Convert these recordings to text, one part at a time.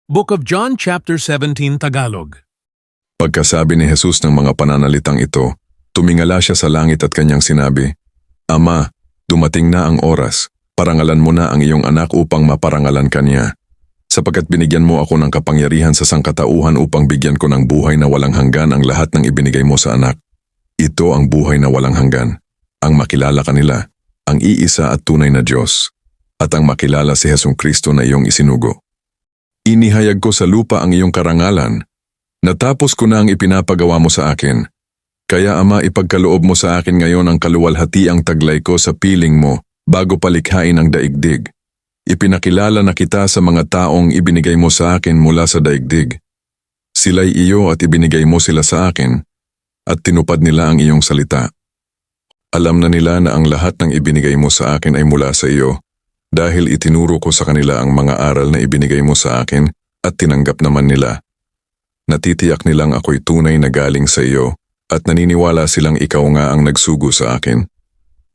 Book of John chapter 17 Tagalog. Pagkasabi ni Jesus ng mga pananalitang ito, tumingala siya sa langit at kanyang sinabi, Ama, dumating na ang oras, parangalan mo na ang iyong anak upang maparangalan kanya. Sapagkat binigyan mo ako ng kapangyarihan sa sangkatauhan upang bigyan ko ng buhay na walang hanggan ang lahat ng ibinigay mo sa anak. Ito ang buhay na walang hanggan, ang makilala kanila, ang iisa at tunay na Diyos, at ang makilala si Hesung Kristo na iyong isinugo. Inihayag ko sa lupa ang iyong karangalan. Natapos ko na ang ipinapagawa mo sa akin. Kaya Ama, ipagkaloob mo sa akin ngayon ang kaluwalhatiang taglay ko sa piling mo bago palikhain ang daigdig. Ipinakilala na kita sa mga taong ibinigay mo sa akin mula sa daigdig. Sila'y iyo at ibinigay mo sila sa akin at tinupad nila ang iyong salita. Alam na nila na ang lahat ng ibinigay mo sa akin ay mula sa iyo. Dahil itinuro ko sa kanila ang mga aral na ibinigay mo sa akin at tinanggap naman nila. Natitiyak nilang ako'y tunay na galing sa iyo at naniniwala silang ikaw nga ang nagsugo sa akin.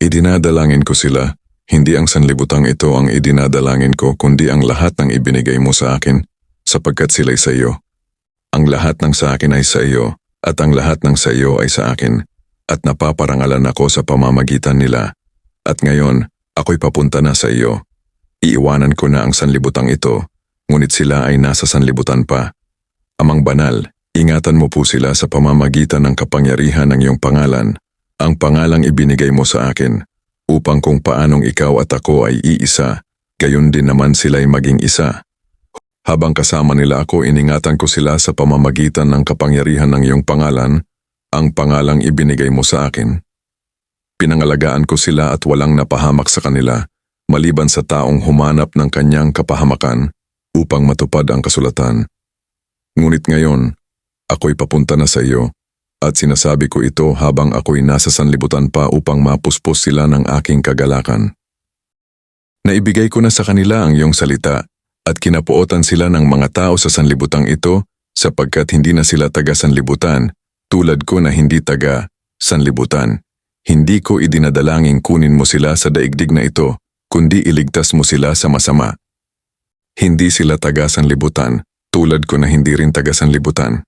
Idinadalangin ko sila, hindi ang sanlibutang ito ang idinadalangin ko kundi ang lahat ng ibinigay mo sa akin sapagkat sila'y sa iyo. Ang lahat ng sa akin ay sa iyo at ang lahat ng sa iyo ay sa akin at napaparangalan ako sa pamamagitan nila. At ngayon, ako'y papunta na sa iyo. Iiwanan ko na ang sanlibutang ito, ngunit sila ay nasa sanlibutan pa. Amang banal, ingatan mo po sila sa pamamagitan ng kapangyarihan ng iyong pangalan, ang pangalang ibinigay mo sa akin, upang kung paanong ikaw at ako ay iisa, gayon din naman sila'y maging isa. Habang kasama nila ako, iningatan ko sila sa pamamagitan ng kapangyarihan ng iyong pangalan, ang pangalang ibinigay mo sa akin. Pinangalagaan ko sila at walang napahamak sa kanila, maliban sa taong humanap ng kanyang kapahamakan upang matupad ang kasulatan. Ngunit ngayon, ako'y papunta na sa iyo at sinasabi ko ito habang ako'y nasa sanlibutan pa upang mapuspos sila ng aking kagalakan. Naibigay ko na sa kanila ang iyong salita at kinapuotan sila ng mga tao sa sanlibutang ito sapagkat hindi na sila taga-sanlibutan tulad ko na hindi taga-sanlibutan. Hindi ko idinadalangin kunin mo sila sa daigdig na ito, kundi iligtas mo sila sa masama. Hindi sila taga-sanlibutan, tulad ko na hindi rin taga-sanlibutan.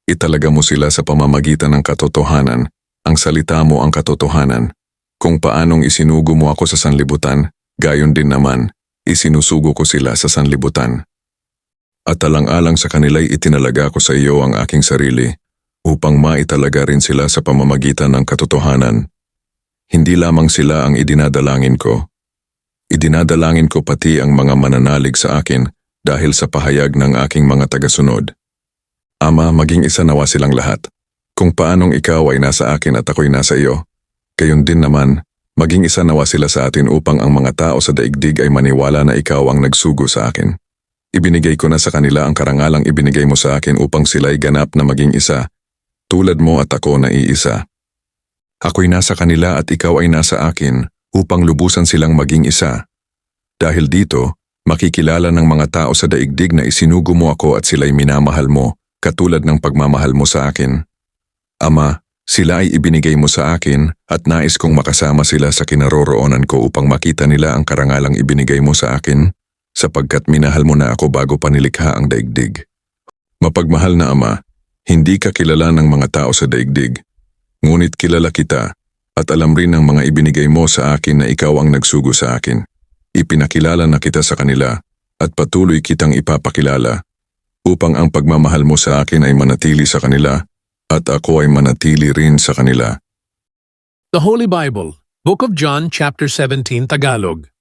Italaga mo sila sa pamamagitan ng katotohanan, ang salita mo ang katotohanan. Kung paanong isinugo mo ako sa sanlibutan, gayon din naman, isinusugo ko sila sa sanlibutan. At alang-alang sa kanila'y itinalaga ko sa iyo ang aking sarili, upang maitalaga rin sila sa pamamagitan ng katotohanan. Hindi lamang sila ang idinadalangin ko. Idinadalangin ko pati ang mga mananalig sa akin dahil sa pahayag ng aking mga tagasunod. Ama, maging isa nawa silang lahat. Kung paanong ikaw ay nasa akin at ako'y nasa iyo, gayon din naman, maging isa nawa sila sa atin upang ang mga tao sa daigdig ay maniwala na ikaw ang nagsugo sa akin. Ibinigay ko na sa kanila ang karangalang ibinigay mo sa akin upang sila'y ganap na maging isa, tulad mo at ako na iisa. Ako'y nasa kanila at ikaw ay nasa akin upang lubusan silang maging isa. Dahil dito, makikilala ng mga tao sa daigdig na isinugo mo ako at sila'y minamahal mo, katulad ng pagmamahal mo sa akin. Ama, sila ay ibinigay mo sa akin at nais kong makasama sila sa kinaroroonan ko upang makita nila ang karangalang ibinigay mo sa akin, sapagkat minahal mo na ako bago pa nilikha ang daigdig. Mapagmahal na Ama, hindi ka kilala ng mga tao sa daigdig, ngunit kilala kita at alam rin ng mga ibinigay mo sa akin na ikaw ang nagsugo sa akin. Ipinakilala na kita sa kanila at patuloy kitang ipapakilala upang ang pagmamahal mo sa akin ay manatili sa kanila at ako ay manatili rin sa kanila. The Holy Bible, Book of John chapter 17 Tagalog.